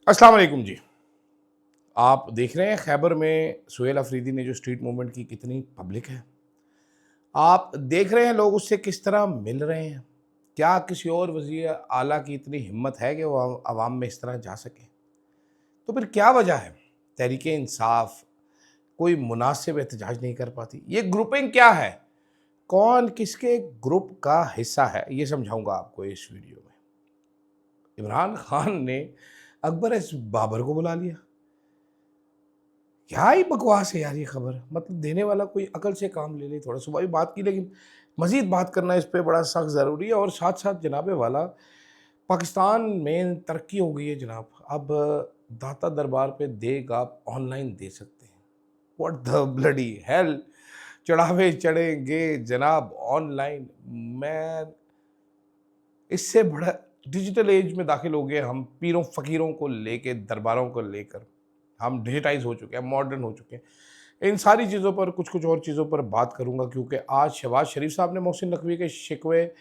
अस्सलाम वालेकुम जी। आप देख रहे हैं खैबर में सुहेल अफरीदी ने जो स्ट्रीट मूवमेंट की कितनी पब्लिक है। आप देख रहे हैं लोग उससे किस तरह मिल रहे हैं। क्या किसी और वज़ीर आला की इतनी हिम्मत है कि वो अवाम में इस तरह जा सके? तो फिर क्या वजह है तहरीक इंसाफ कोई मुनासिब एहतजाज नहीं कर पाती? ये ग्रुपिंग क्या है? कौन किसके ग्रुप का हिस्सा है? ये समझाऊंगा आपको इस वीडियो में। इमरान खान ने अकबर एस बाबर को बुला लिया। क्या ही बकवास है यार ये खबर। मतलब देने वाला कोई अकल से काम ले ले। थोड़ा सुबह भी बात की, लेकिन मजीद बात करना इस पे बड़ा सख्त ज़रूरी है। और साथ साथ जनाबे वाला, पाकिस्तान में तरक्की हो गई है जनाब। अब दाता दरबार पे देग आप ऑनलाइन दे सकते हैं। व्हाट द ब्लडी हेल, चढ़ावे चढ़ेंगे जनाब ऑनलाइन। मैं इससे बड़ा डिजिटल एज में दाखिल हो गए हम, पीरों फ़कीरों को लेके, दरबारों को लेकर हम डिजिटाइज़ हो चुके हैं, मॉडर्न हो चुके हैं। इन सारी चीज़ों पर, कुछ-कुछ और चीज़ों पर बात करूँगा, क्योंकि आज शहबाज शरीफ साहब ने मोहसिन नकवी के शिकवे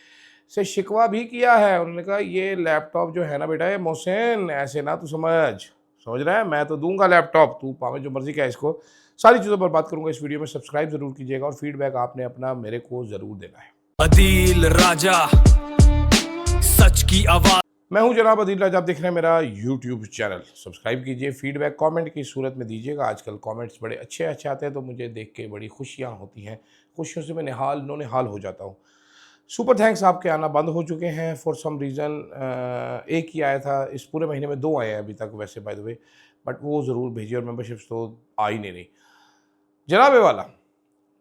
से शिकवा भी किया है। उन्होंने कहा ये लैपटॉप जो है ना बेटा, ये मोहसिन ऐसे ना तू समझ रहा है? मैं तो दूँगा लैपटॉप, तू पावे जो मर्ज़ी क्या इसको। सारी चीज़ों पर बात करूँगा इस वीडियो में। सब्सक्राइब ज़रूर कीजिएगा और फीडबैक आपने अपना मेरे को ज़रूर देना है। अदील राजा सच की आवाज। मैं हूं जनाब अदील राजा। आप देख रहे हैं मेरा यूट्यूब चैनल। सब्सक्राइब कीजिए, फीडबैक कमेंट की सूरत में दीजिएगा। आजकल कमेंट्स बड़े अच्छे अच्छे आते हैं, तो मुझे देख के बड़ी खुशियां होती हैं। खुशियों से मैं निहाल नो निहाल हो जाता हूं। सुपर थैंक्स आपके आना बंद हो चुके हैं फॉर सम रीज़न। एक ही आया था, इस पूरे महीने में 2 आए हैं अभी तक वैसे, बाय द वे, बट वो ज़रूर भेजिए। और मेम्बरशिप्स तो आ ही नहीं रही जनाबे वाला।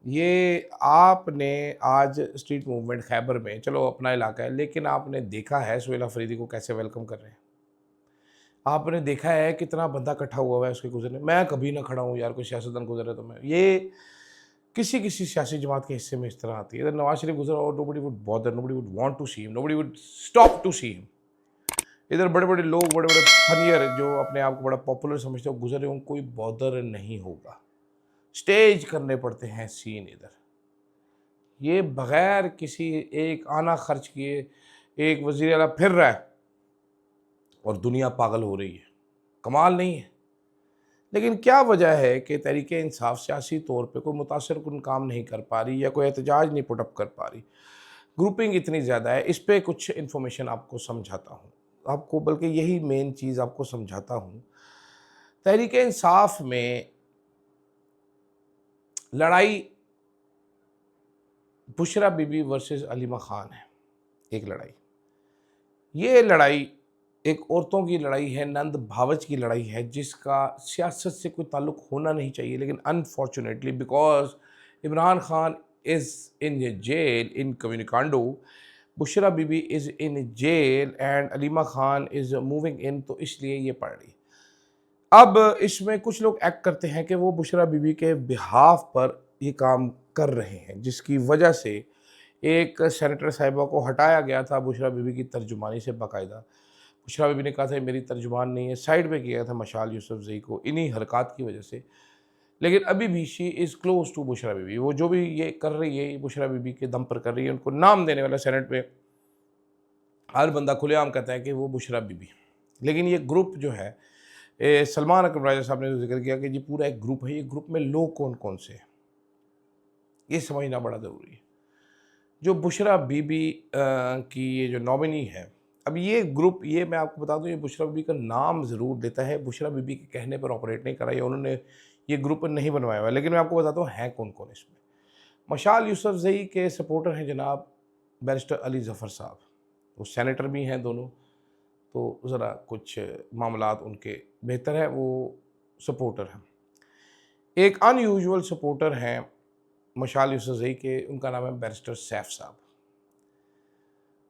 ये आपने आज स्ट्रीट मूवमेंट खैबर में, चलो अपना इलाका है, लेकिन आपने देखा है सुहेल अफरीदी को कैसे वेलकम कर रहे हैं। आपने देखा है कितना बंदा इकट्ठा हुआ है उसके गुजरने। मैं कभी ना खड़ा हूँ यार, कोई सियासतदान गुजरे तो मैं, ये किसी किसी सियासी जमात के हिस्से में इस तरह आती है। इधर नवाज शरीफ गुजरा और nobody would bother, nobody would want to see him, nobody would stop to see him. इधर बड़े बड़े लोग, बड़े बड़े फनियर जो अपने आप को बड़ा पॉपुलर समझते हो, गुजर रहे हो, कोई बॉदर नहीं होगा। स्टेज करने पड़ते हैं सीन इधर। ये बगैर किसी एक आना खर्च किए एक वज़ीर आला फिर रहा है और दुनिया पागल हो रही है। कमाल नहीं है? लेकिन क्या वजह है कि तहरीक इंसाफ सियासी तौर पे कोई मुतासिरकुन काम नहीं कर पा रही या कोई एहतजाज नहीं पुटअप कर पा रही? ग्रुपिंग इतनी ज़्यादा है। इस पे कुछ इन्फॉर्मेशन आपको समझाता हूँ, आपको बल्कि यही मेन चीज़ आपको समझाता हूँ। तहरीक इंसाफ में लड़ाई बुशरा बीबी वर्सेस अलीमा खान है। एक लड़ाई, ये लड़ाई एक औरतों की लड़ाई है, नंद भावच की लड़ाई है, जिसका सियासत से कोई ताल्लुक होना नहीं चाहिए। लेकिन unfortunately because Imran Khan is in jail incommunicado, Bushra Bibi is in jail and Aleema Khan is moving in, तो इसलिए ये पड़ रही। अब इसमें कुछ लोग एक्ट करते हैं कि वो बुशरा बीबी के बिहाफ पर ये काम कर रहे हैं, जिसकी वजह से एक सेनेटर साहिबा को हटाया गया था बुशरा बीबी की तर्जुमानी से बाकायदा। बुशरा बीबी ने कहा था मेरी तर्जुमान नहीं है, साइड में किया था मशाल यूसुफजई को इन्हीं हरकत की वजह से। लेकिन अभी भी she is close to Bushra Bibi. वो जो भी ये कर रही है, ये बुशरा बीबी के दम पर कर रही है। उनको नाम देने वाला सेनेट में हर बंदा खुलेआम कहता है कि वो बुशरा बीबी। लेकिन ये ग्रुप जो है, सलमान अकबर राजा साहब ने जो जिक्र किया कि ये पूरा एक ग्रुप है, ये ग्रुप में लोग कौन कौन से हैं ये समझना बड़ा ज़रूरी है। जो बुशरा बीबी की ये जो नॉमिनी है, अब ये ग्रुप, ये मैं आपको बता दूं, ये बुशरा बीबी का नाम ज़रूर देता है, बुशरा बीबी के कहने पर ऑपरेट नहीं करा, या उन्होंने ये ग्रुप नहीं बनवाया हुआ है। लेकिन मैं आपको बताता हूँ हैं कौन कौन इसमें। मशाल यूसुफजई के सपोर्टर हैं जनाब बैरिस्टर अली ज़फ़र साहब, वो सेनेटर भी हैं दोनों, तो ज़रा कुछ मामलात उनके बेहतर है, वो सपोर्टर हैं। एक अनयूजुअल सपोर्टर हैं मशाल यूसुफजई के, उनका नाम है बैरिस्टर सैफ साहब।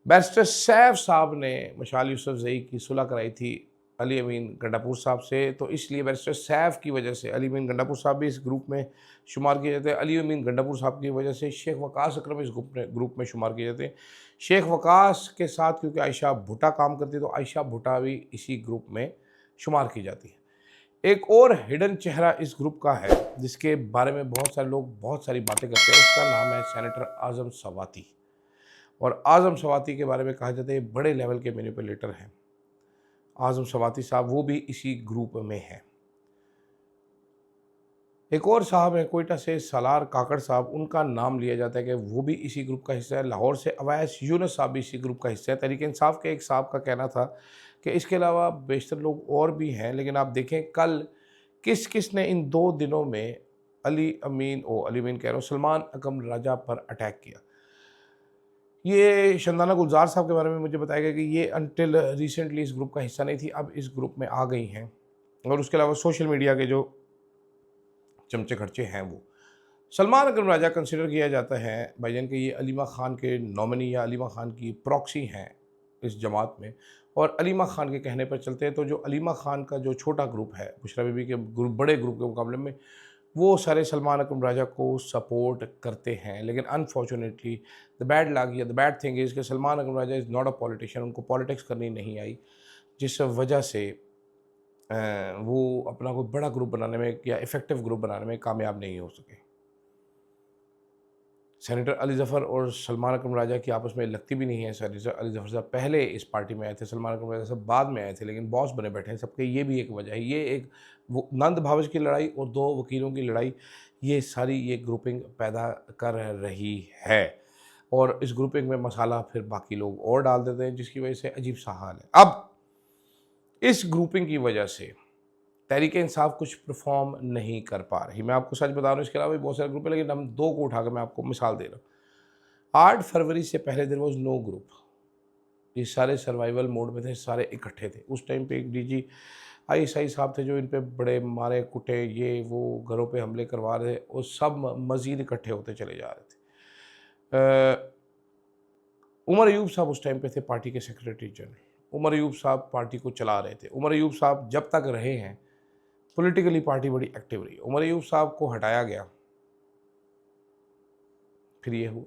बैरिस्टर सैफ साहब ने मशाल यूसुफजई की सुलह कराई थी अली अमीन गंडापुर साहब से, तो इसलिए बैरिस्टर सैफ की वजह से अली अमीन गंडापुर साहब भी इस ग्रुप में शुमार किए जाते हैं। अली अमीन गंडापुर साहब की वजह से शेख वकास अकरम इस ग्रुप में शुमार किए जाते हैं। शेख वकास के साथ क्योंकि आयशा भुट्टा काम करती है, तो आयशा भुट्टा भी इसी ग्रुप में शुमार की जाती है। एक और हिडन चेहरा इस ग्रुप का है, जिसके बारे में बहुत सारे लोग बहुत सारी बातें करते हैं। उसका नाम है सेनेटर आज़म सवाती। और आज़म सवाती के बारे में कहा जाता है ये बड़े लेवल के मैनिपुलेटर हैं। आज़म सवाती साहब, वो भी इसी ग्रुप में हैं। एक और साहब हैं कोयटा से, सालार काकड़ साहब, उनका नाम लिया जाता है कि वो भी इसी ग्रुप का हिस्सा है। लाहौर से अवैस यूनुस साहब भी इसी ग्रुप का हिस्सा है। तहरीक इंसाफ के एक साहब का कहना था कि इसके अलावा बेशतर लोग और भी हैं, लेकिन आप देखें कल किस किस ने इन 2 दिनों में अली अमीन कह रहा हूँ, सलमान अकरम राजा पर अटैक किया। ये शंदाना गुलजार साहब के बारे में मुझे बताया गया कि ये अनटिल रिसेंटली इस ग्रुप का हिस्सा नहीं थी, अब इस ग्रुप में आ गई हैं। और उसके अलावा सोशल मीडिया के जो चमचे खर्चे हैं, वो सलमान अकरम राजा कंसिडर किया जाता है भाईजान कि ये अलीमा खान के नॉमिनी या अलीमा खान की प्रॉक्सी हैं इस जमात में। और अलीमा खान के कहने पर चलते हैं तो जो अलीमा खान का जो छोटा ग्रुप है बुशरा बीबी के ग्रुप, बड़े ग्रुप के मुकाबले में, वो सारे सलमान अकरम राजा को सपोर्ट करते हैं। लेकिन अनफॉर्चुनेटली द बैड लक या द बैड थिंग इज़ कि सलमान अकरम राजा इज़ नॉट अ पॉलिटिशियन, उनको पॉलिटिक्स करनी नहीं आई, जिस वजह से वो अपना कोई बड़ा ग्रुप बनाने में या इफ़ेक्टिव ग्रुप बनाने में कामयाब नहीं हो सके। सेनेटर अली ज़फ़र और सलमान अकरम राजा की आपस में लगती भी नहीं है। सेनेटर अली ज़फ़र साहब पहले इस पार्टी में आए थे, सलमान अकरम राजा साहब बाद में आए थे, लेकिन बॉस बने बैठे हैं सबके। ये भी एक वजह है। ये एक वो नंद भावच की लड़ाई और 2 वकीलों की लड़ाई, ये सारी ये ग्रुपिंग पैदा कर रही है। और इस ग्रुपिंग में मसाला फिर बाकी लोग और डाल देते हैं, जिसकी वजह से अजीब सा हाल है। अब इस ग्रुपिंग की वजह से तहरीक इंसाफ कुछ परफॉर्म नहीं कर पा रही। मैं आपको सच बता रहा हूँ, इसके अलावा भी बहुत सारे ग्रुप है, लेकिन हम 2 को उठाकर मैं आपको मिसाल दे रहा हूँ। 8 फरवरी से पहले देयर वाज नो ग्रुप, ये सारे सर्वाइवल मोड में थे, सारे इकट्ठे थे। उस टाइम पे एक डीजी आईएसआई साहब थे जो इन पे बड़े मारे कुटे, ये वो घरों पे हमले करवा रहे थे, और सब मज़ीद इकट्ठे होते चले जा रहे थे। उमर अयूब साहब उस टाइम पे थे पार्टी के सेक्रेटरी जनरल। उमर अयूब साहब पार्टी को चला रहे थे। उमर अयूब साहब जब तक रहे हैं पॉलिटिकली पार्टी बड़ी एक्टिव रही। उमर अयूब साहब को हटाया गया, फिर ये हुआ।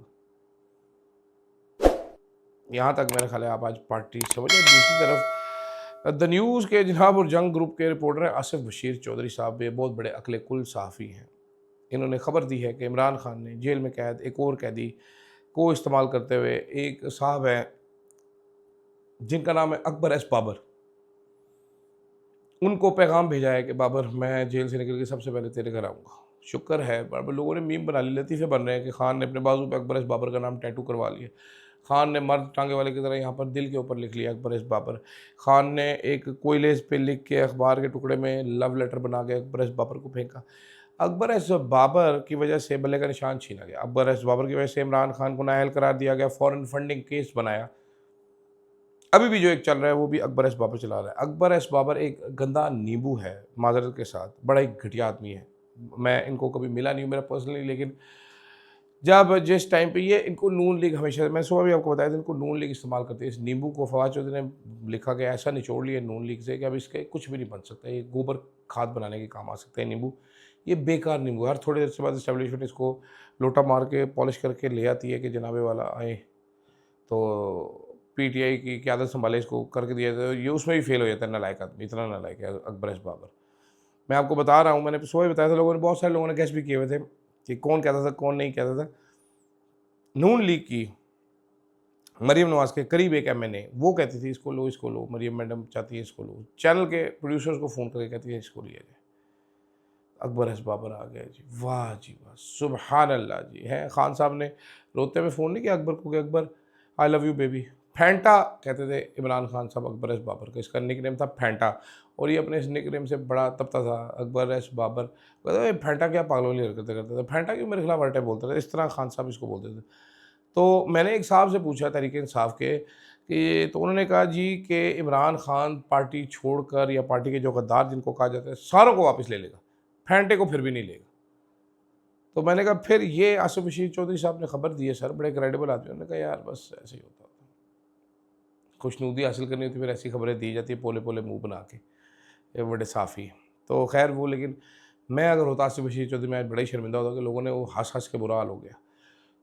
यहाँ तक मेरा ख्याल है आप आज पार्टी समझे। दूसरी तरफ द न्यूज़ के जनाब और जंग ग्रुप के रिपोर्टर हैं आसिफ बशीर चौधरी साहब, ये बहुत बड़े अकले कुल सहाफ़ी हैं। इन्होंने खबर दी है कि इमरान खान ने जेल में कैद एक और कैदी को इस्तेमाल करते हुए, एक साहब हैं जिनका नाम है अकबर एस बाबर, उनको पैगाम भेजा है कि बाबर मैं जेल से निकल के सबसे पहले तेरे घर आऊँगा। शुक्र है बाबर लोगों ने मीम बना ली, लतीफ़े बन रहे हैं कि खान ने अपने बाजू पे अकबर एस बाबर का नाम टैटू करवा लिया। खान ने मर्द टांगे वाले की तरह यहाँ पर दिल के ऊपर लिख लिया अकबर एस बाबर। खान ने एक कोयले पे लिख के अखबार के टुकड़े में लव लेटर बना के अकबर एस बाबर को फेंका। अकबर एस बाबर की वजह से बल्ले का निशान छीना गया। अकबर एस बाबर की वजह से इमरान खान को नाअहल करार दिया गया, फॉरेन फंडिंग केस बनाया। अभी भी जो एक चल रहा है वो भी अकबर एस बाबर चला रहा है। अकबर एस बाबर एक गंदा नींबू है, माजरत के साथ, बड़ा ही घटिया आदमी है। मैं इनको कभी मिला नहीं हूँ मेरा पर्सनली, लेकिन जब जिस टाइम पे ये इनको नून लीग हमेशा, मैं सुबह भी आपको बताया था, इनको नून लीग इस्तेमाल करती है। इस नींबू को फवाद चौधरी ने लिखा कि ऐसा निचोड़ लिया नून लीग से कि अब इसके कुछ भी नहीं बन सकता, ये गोबर खाद बनाने के काम आ सकता है नींबू। ये बेकार नींबू, हर थोड़ी देर से बाद इस्टेब्लिशमेंट इसको लोटा मार के पॉलिश करके ले आती है कि जनाबे वाला आए तो पीटीआई की क़यादत संभाले, इसको करके दिया जाता है। ये उसमें भी फेल हो जाता है, नालायक आदमी, इतना नालायक है अकबर एस बाबर। मैं आपको बता रहा हूँ, मैंने सुबह बताया था, लोगों ने, बहुत सारे लोगों ने गैस भी किए हुए थे कि कौन कहता था कौन नहीं कहता था। नून लीग की मरीम नवाज़ के करीब एक एमएनए, वो कहती थी इसको लो, मरीम मैडम चाहती है इसको लो। चैनल के प्रोड्यूसर्स को फ़ोन करके कहती है इसको लिया जाए। अकबर एस बाबर आ गया जी, वाह जी वाह, सुबहान अल्लाह जी। हैं खान साहब ने रोते हुए फ़ोन नहीं किया अकबर को कि Akbar I love you baby. Fanta कहते थे इमरान खान साहब अकबर एस बाबर का, इसका निक नेम था फैंटा, और ये अपने इस निक नेम से बड़ा तपता था अकबर एस बाबर। कहते फैंटा क्या पागलों वाली हरकतें करते थे, फैंटा क्यों मेरे खिलाफ हर टाइम बोलते थे, इस तरह खान साहब इसको बोलते थे। तो मैंने एक साहब से पूछा तहरीक इंसाफ के कि, तो उन्होंने कहा जी कि इमरान खान पार्टी छोड़कर, या पार्टी के जो गद्दार जिनको कहा जाता है, सारों को वापस ले लेगा, फैंटे को फिर भी नहीं लेगा। तो मैंने कहा फिर ये आसिफ बशीर चौधरी साहब ने खबर दी है सर, बड़े क्रेडिबल आदमी। उन्होंने कहा यार बस ऐसे ही होता है, खुशनुदी हासिल करनी होती फिर ऐसी खबरें दी जाती है पोले पोले मुंह बना के, ये बड़े साफ़ी। तो खैर वो, लेकिन मैं अगर होता आसिफ बशीर चौधरी में आज बड़ा ही शर्मिंदा होता कि लोगों ने वो हंस हंस के बुरा हाल हो गया।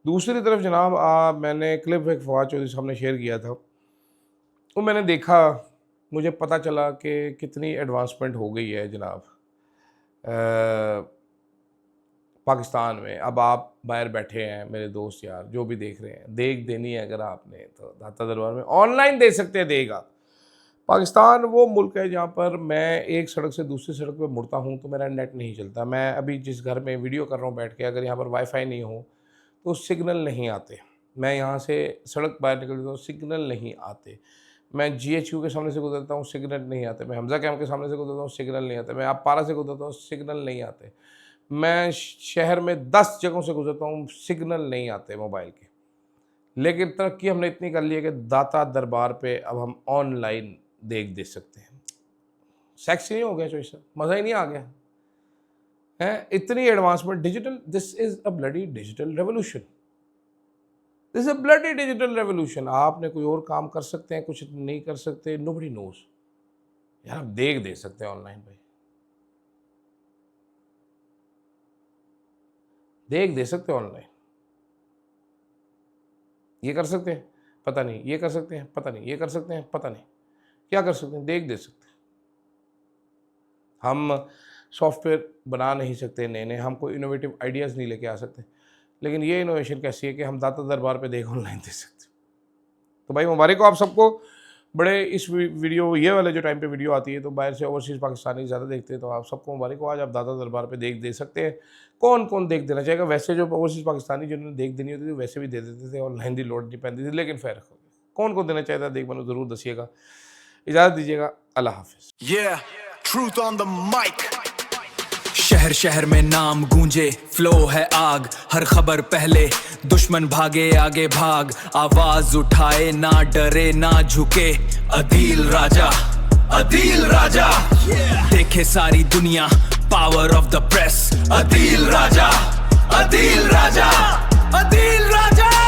दूसरी तरफ जनाब मैंने क्लिप एक फवाद चौधरी साहब ने शेयर किया था, वो मैंने देखा, मुझे पता चला कि कितनी एडवांसमेंट हो गई है जनाब पाकिस्तान में। अब आप बाहर बैठे हैं मेरे दोस्त यार, जो भी देख रहे हैं, देख देनी है अगर आपने तो दाता दरबार में ऑनलाइन दे सकते हैं, देगा। पाकिस्तान वो मुल्क है जहाँ पर मैं एक सड़क से दूसरी सड़क पे मुड़ता हूँ तो मेरा नेट नहीं चलता। मैं अभी जिस घर में वीडियो कर रहा हूँ बैठ के, अगर यहाँ पर वाईफाई नहीं हो तो सिग्नल नहीं आते। मैं यहाँ से सड़क बाहर निकलता हूँ, सिग्नल नहीं आते। मैं GHQ के सामने से गुजरता हूँ, सिग्नल नहीं आते। मैं हमजा कैंप के सामने से गुजरता हूँ, सिग्नल नहीं आते। मैं अपारा से गुजरता हूँ, सिग्नल नहीं आते। मैं शहर में 10 जगहों से गुजरता हूँ, सिग्नल नहीं आते मोबाइल के। लेकिन तरक्की हमने इतनी कर ली है कि दाता दरबार पे अब हम ऑनलाइन देख सकते हैं। सेक्सी नहीं हो गया चॉइस, मज़ा ही नहीं आ गया है। इतनी advancement digital, this is a bloody digital revolution. This is a bloody digital revolution. आपने कोई और काम कर सकते हैं, कुछ नहीं कर सकते, नोबडी नोज। यार आप देख सकते हैं ऑनलाइन भाई, देख सकते हैं ऑनलाइन। ये कर सकते हैं पता नहीं, ये कर सकते हैं पता नहीं, ये कर सकते हैं पता नहीं, क्या कर सकते हैं, देख सकते हैं। हम सॉफ्टवेयर बना नहीं सकते नए नए, हम कोई इनोवेटिव आइडियाज़ नहीं लेके आ सकते, लेकिन ये इनोवेशन कैसी है कि हम दाता दरबार पे देख ऑनलाइन दे सकते। तो भाई मुबारक हो आप सबको। बड़े इस वीडियो, ये वाले जो टाइम पे वीडियो आती है तो बाहर से ओवरसीज़ पाकिस्तानी ज़्यादा देखते हैं, तो आप सबको मुबारक हो। आज आप दाता दरबार पे दे सकते हैं। कौन कौन देख देना चाहेगा? वैसे जो ओवरसीज़ पाकिस्तानी जिन्होंने देख देनी होती थी वैसे भी दे देते थे, ऑनलाइन की लोड नहीं पैंती थी, लेकिन खैर कौन कौन देना चाहता है देख बनो ज़रूर दसिएगा। इजाज़त दीजिएगा, अल्लाह हाफिज़। Yeah, truth on the mic. शहर शहर में नाम गूंजे, फ्लो है आग, हर खबर पहले, दुश्मन भागे आगे भाग, आवाज उठाए ना डरे ना झुके, अदील राजा, अदील राजा, देखे सारी दुनिया, power of the press, Adeel Raja, Adeel Raja, Adeel Raja.